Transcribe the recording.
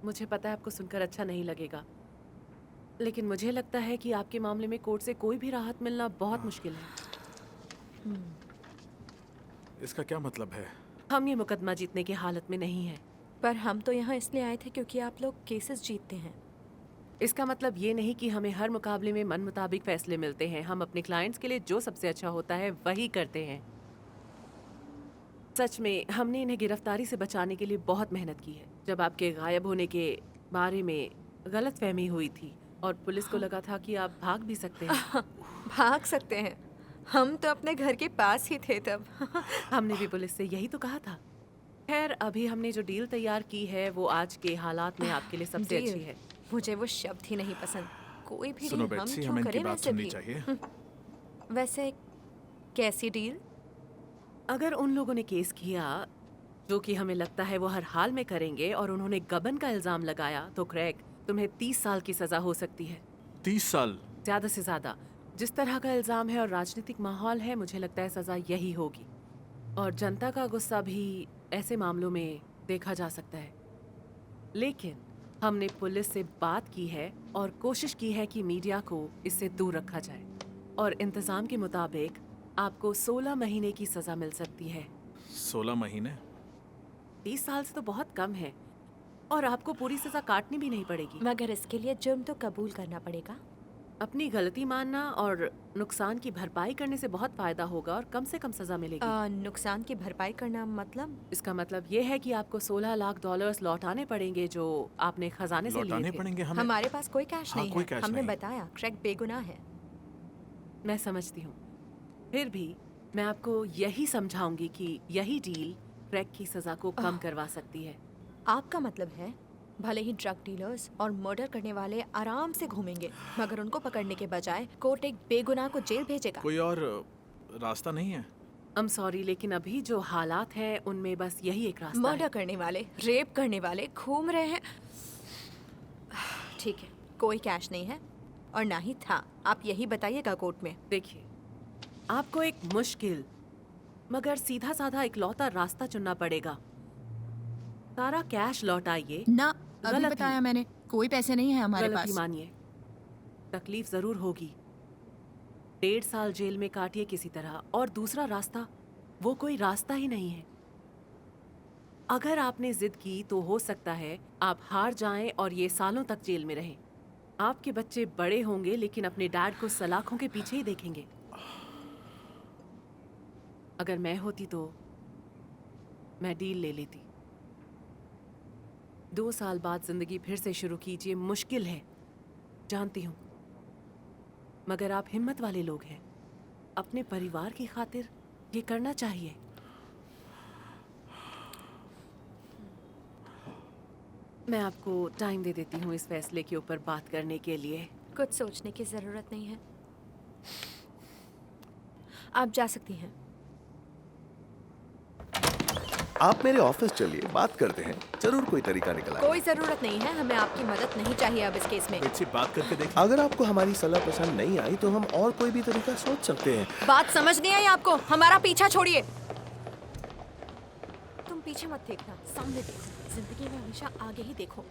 मुझे पता है आपको सुनकर अच्छा नहीं लगेगा, लेकिन मुझे लगता है कि आपके मामले में कोर्ट से कोई भी राहत मिलना बहुत मुश्किल है। इसका क्या मतलब है? हम ये मुकदमा जीतने की हालत में नहीं हैं। पर हम तो यहाँ इसलिए आए थे क्योंकि आप लोग केसेस जीतते हैं। इसका मतलब ये नहीं कि हमें हर मुकाबले में मन मुताबिक फैसले मिलते हैं। हम अपने क्लाइंट्स के लिए जो सबसे अच्छा होता है वही करते हैं। सच में हमने इन्हें गिरफ्तारी से बचाने के लिए बहुत मेहनत की है। जब आपके गायब होने के बारे में गलतफहमी हुई थी और पुलिस को लगा था कि आप भाग भी सकते हैं। भाग सकते हैं? हम तो अपने घर के पास ही थे तब। हमने भी पुलिस से यही तो कहा था। खैर, अभी हमने जो डील तैयार की है वो आज के हालात में आपके लिए सबसे डील? अच्छी है। मुझे वो शब्द ही नहीं पसंद। कोई भी सुनो डील हम बेट्सी, क्यों हमें इनकी करें? बात वैसे सुननी भी चाहिए। वैसे कैसी डील? अगर उन लोगों ने केस किया जो कि हमें लगता है वो हर हाल में करेंगे और उन्होंने गबन का इल्जाम लगाया, तो क्रैग, तुम्हें 30 साल की सजा हो सकती है। 30 साल? ज्यादा से ज्यादा। जिस तरह का इल्जाम है और राजनीतिक माहौल है, मुझे लगता है सजा यही होगी। और जनता का गुस्सा भी ऐसे मामलों में देखा जा सकता है। लेकिन हमने पुलिस से बात की है और कोशिश की है कि मीडिया को इससे दूर रखा जाए। और इंतजाम के मुताबिक आपको 16 महीने की सजा मिल सकती है। 16 महीने? 30 साल से तो बहुत कम है, और आपको पूरी सजा काटनी भी नहीं पड़ेगी। मगर इसके लिए जुर्म तो कबूल करना पड़ेगा। अपनी गलती मानना और नुकसान की भरपाई करने से बहुत फायदा होगा और कम से कम सजा मिलेगी। नुकसान की भरपाई करना मतलब? इसका मतलब ये है कि आपको $16 लाख लौटाने पड़ेंगे जो आपने खजाने से लिए लौटाने थे। पड़ेंगे हमें? हमारे पास कोई कैश हाँ, नहीं कोई है। कैश हमने नहीं। बताया क्रैग बेगुनाह है। मैं समझती हूँ। फिर भी मैं आपको यही समझाऊंगी कि यही डील क्रैग की सजा को कम करवा सकती है। आपका मतलब है भले ही ड्रग डीलर्स और मर्डर करने वाले आराम से घूमेंगे, मगर उनको पकड़ने के बजाय कोर्ट एक बेगुनाह को जेल भेजेगा। कोई और रास्ता नहीं है? सॉरी, लेकिन अभी जो हालात हैं उनमें बस यही एक रास्ता मर्डर है। करने वाले, रेप करने वाले घूम रहे हैं। ठीक है, कोई कैश नहीं है और ना ही था। आप यही बताइएगा कोर्ट में। देखिए, आपको एक मुश्किल मगर सीधा साधा इकलौता रास्ता चुनना पड़ेगा। सारा कैश लौटाइए। ना, अभी गलत बताया ही। मैंने, कोई पैसे नहीं है हमारे गलती पास। मानिए, तकलीफ जरूर होगी। 1.5 साल जेल में काटिए किसी तरह, और दूसरा रास्ता वो कोई रास्ता ही नहीं है। अगर आपने जिद की तो हो सकता है आप हार जाएं और ये सालों तक जेल में रहें। आपके बच्चे बड़े होंगे लेकिन अपने डैड को सलाखों के पीछे ही देखेंगे। अगर मैं होती तो मैं डील ले लेती। 2 साल बाद जिंदगी फिर से शुरू कीजिए। मुश्किल है, जानती हूं, मगर आप हिम्मत वाले लोग हैं। अपने परिवार की खातिर ये करना चाहिए। मैं आपको टाइम दे देती हूँ इस फैसले के ऊपर बात करने के लिए। कुछ सोचने की जरूरत नहीं है। आप जा सकती हैं। आप मेरे ऑफिस चलिए, बात करते हैं, जरूर कोई तरीका निकल आएगा। कोई जरूरत नहीं है, हमें आपकी मदद नहीं चाहिए अब इस केस में। बेट्सी, बात करके देख। अगर आपको हमारी सलाह पसंद नहीं आई तो हम और कोई भी तरीका सोच सकते हैं। बात समझ नहीं आई आपको? हमारा पीछा छोड़िए। तुम पीछे मत देखना, सामने देखो। जिंदगी में हमेशा आगे ही देखो।